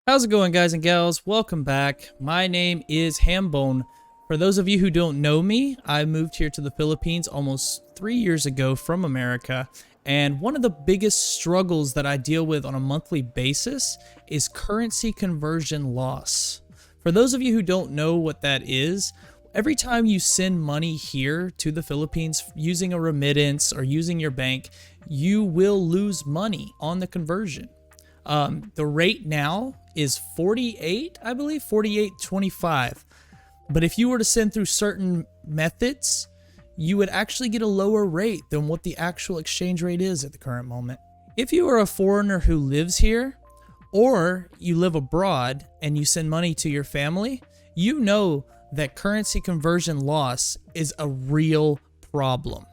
How's it going, guys and gals? Welcome back. My name is Hammbone. For those of you who don't know me, I moved here to the Philippines almost 3 years ago from America, and one of the biggest struggles that I deal with on a monthly basis is currency conversion loss. For those of you who don't know what that is, every time you send money here to the Philippines using a remittance or using your bank, you will lose money on the conversion. The rate now is 48, I believe, 48.25. But if you were to send through certain methods, you would actually get a lower rate than what the actual exchange rate is at the current moment. If you are a foreigner who lives here, or you live abroad and you send money to your family, you know that currency conversion loss is a real problem.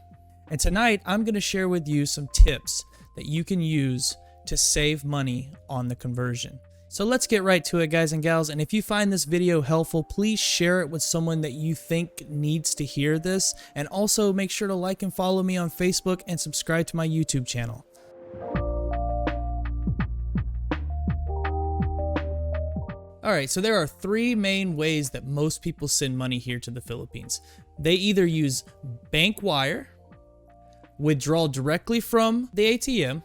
And tonight, I'm going to share with you some tips that you can use to save money on the conversion. So let's get right to it, guys and gals. And if you find this video helpful, please share it with someone that you think needs to hear this. And also make sure to like and follow me on Facebook and subscribe to my YouTube channel. Alright, so there are three main ways that most people send money here to the Philippines. They either use bank wire, withdraw directly from the ATM,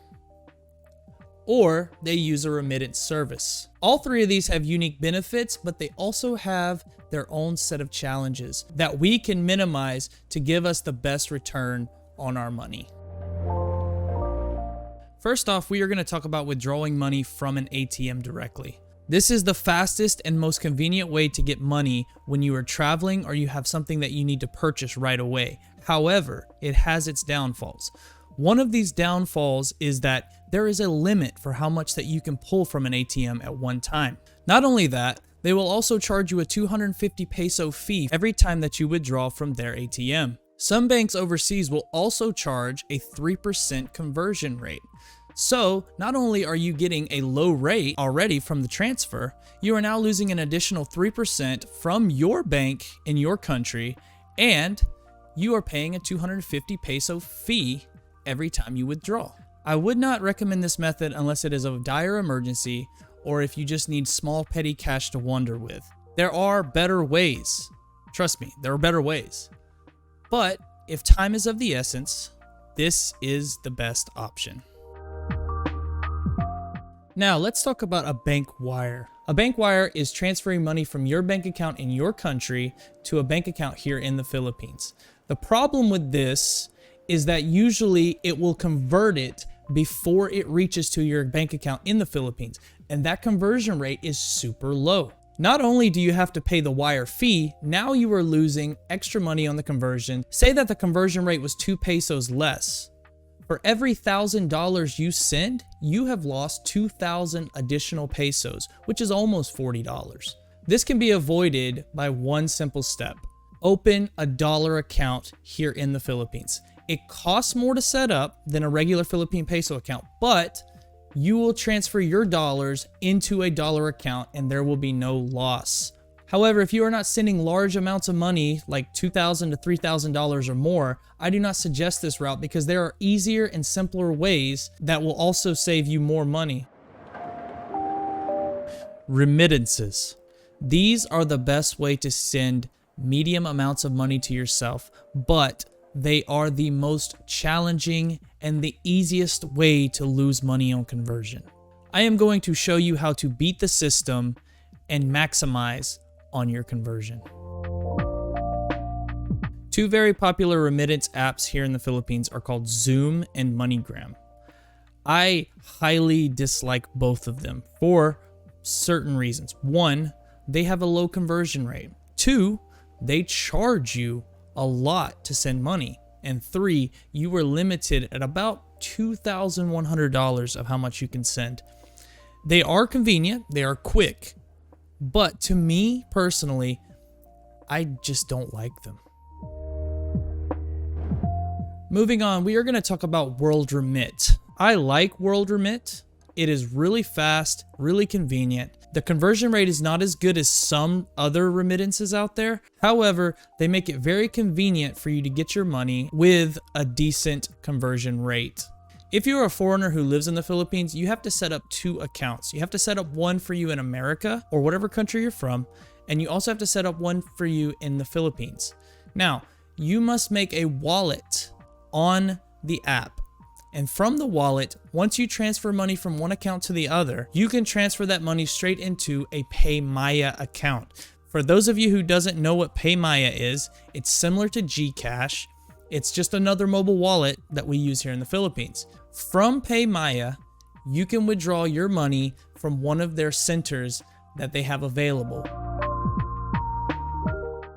or they use a remittance service. All three of these have unique benefits, but they also have their own set of challenges that we can minimize to give us the best return on our money. First off, we are going to talk about withdrawing money from an ATM directly. This is the fastest and most convenient way to get money when you are traveling or you have something that you need to purchase right away. However, it has its downfalls. One of these downfalls is that there is a limit for how much that you can pull from an ATM at one time. Not only that, they will also charge you a 250 peso fee every time that you withdraw from their ATM. Some banks overseas will also charge a 3% conversion rate. So, not only are you getting a low rate already from the transfer, you are now losing an additional 3% from your bank in your country, and you are paying a 250 peso fee every time you withdraw. I would not recommend this method unless it is a dire emergency or if you just need small petty cash to wander with. There are better ways. Trust me, there are better ways. But if time is of the essence, this is the best option. Now let's talk about a bank wire. A bank wire is transferring money from your bank account in your country to a bank account here in the Philippines. The problem with this is that usually it will convert it before it reaches to your bank account in the Philippines, and that conversion rate is super low. Not only do you have to pay the wire fee, now you are losing extra money on the conversion. Say that the conversion rate was 2 pesos less. For every $1,000 you send, you have lost 2,000 additional pesos, which is almost $40. This can be avoided by one simple step. Open a dollar account here in the Philippines. It costs more to set up than a regular Philippine peso account, but you will transfer your dollars into a dollar account and there will be no loss. However, if you are not sending large amounts of money, like $2,000 to $3,000 or more, I do not suggest this route because there are easier and simpler ways that will also save you more money. Remittances. These are the best way to send medium amounts of money to yourself, but they are the most challenging and the easiest way to lose money on conversion. I am going to show you how to beat the system and maximize on your conversion. Two very popular remittance apps here in the Philippines are called Xoom and Moneygram. I highly dislike both of them for certain reasons. One, they have a low conversion rate. Two, they charge you a lot to send money. And three, you are limited at about $2,100 of how much you can send. They are convenient, they are quick, but to me personally, I just don't like them. Moving on, we are going to talk about World Remit. I like World Remit. It is really fast, really convenient. The conversion rate is not as good as some other remittances out there. However, they make it very convenient for you to get your money with a decent conversion rate. If you're a foreigner who lives in the Philippines, you have to set up 2 accounts. You have to set up one for you in America or whatever country you're from, and you also have to set up one for you in the Philippines. Now, you must make a wallet on the app. And from the wallet, once you transfer money from one account to the other, you can transfer that money straight into a PayMaya account. For those of you who doesn't know what PayMaya is, it's similar to GCash. It's just another mobile wallet that we use here in the Philippines. From PayMaya, you can withdraw your money from one of their centers that they have available.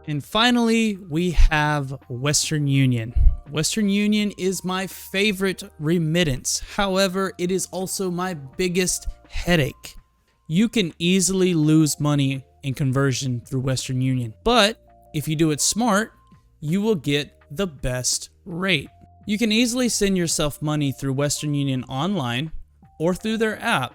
And finally, we have Western Union. Western Union is my favorite remittance. However, it is also my biggest headache. You can easily lose money in conversion through Western Union, but if you do it smart, you will get the best rate. You can easily send yourself money through Western Union online or through their app.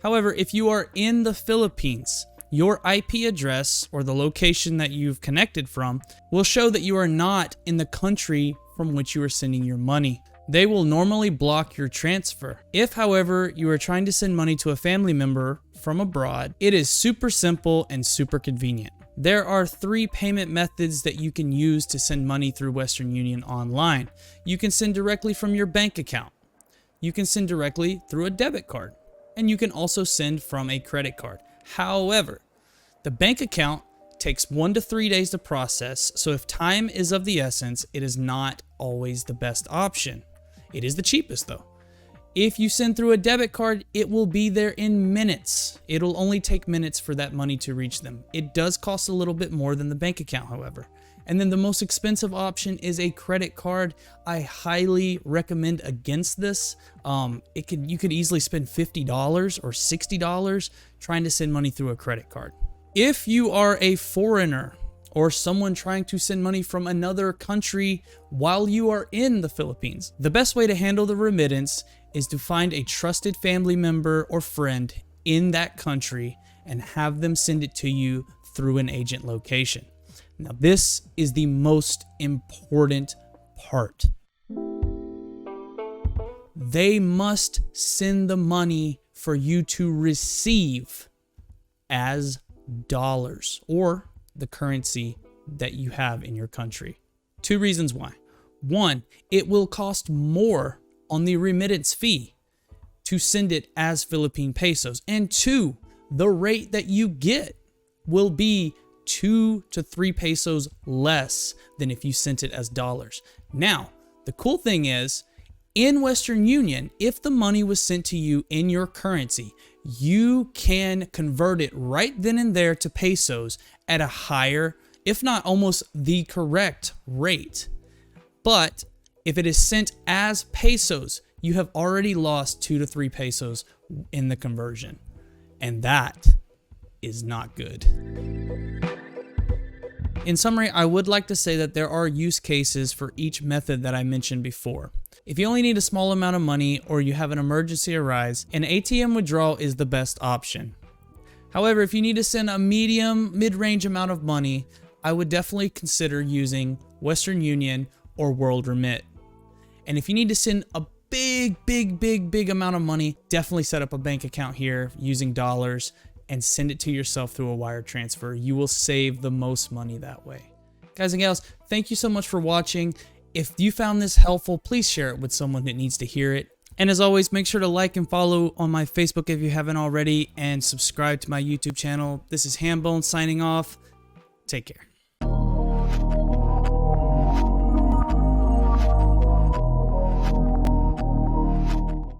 However, if you are in the Philippines, your IP address or the location that you've connected from will show that you are not in the country from which you are sending your money. They will normally block your transfer. If, however, you are trying to send money to a family member from abroad, it is super simple and super convenient. There are 3 payment methods that you can use to send money through Western Union online. You can send directly from your bank account. You can send directly through a debit card. And you can also send from a credit card. However, the bank account takes 1 to 3 days to process, so if time is of the essence, it is not always the best option. It is the cheapest though. If you send through a debit card, it will be there in minutes. It'll only take minutes for that money to reach them. It does cost a little bit more than the bank account, however. And then the most expensive option is a credit card. I highly recommend against this. You could easily spend $50 or $60 trying to send money through a credit card. If you are a foreigner or someone trying to send money from another country while you are in the Philippines, the best way to handle the remittance is to find a trusted family member or friend in that country and have them send it to you through an agent location. Now, this is the most important part. They must send the money for you to receive as dollars or the currency that you have in your country. 2 reasons why. 1, it will cost more on the remittance fee to send it as Philippine pesos. And 2, the rate that you get will be 2 to 3 pesos less than if you sent it as dollars. Now, the cool thing is, in Western Union, if the money was sent to you in your currency, you can convert it right then and there to pesos at a higher, if not almost the correct rate. But if it is sent as pesos, you have already lost 2 to 3 pesos in the conversion. And that is not good. In summary, I would like to say that there are use cases for each method that I mentioned before. If you only need a small amount of money or you have an emergency arise, an ATM withdrawal is the best option. However, if you need to send a mid-range amount of money, I would definitely consider using Western Union or World Remit. And if you need to send a big amount of money, definitely set up a bank account here using dollars and send it to yourself through a wire transfer. You will save the most money that way. Guys and gals, thank you so much for watching. If you found this helpful, please share it with someone that needs to hear it. And as always, make sure to like and follow on my Facebook if you haven't already, and subscribe to my YouTube channel. This is Hammbone signing off. Take care.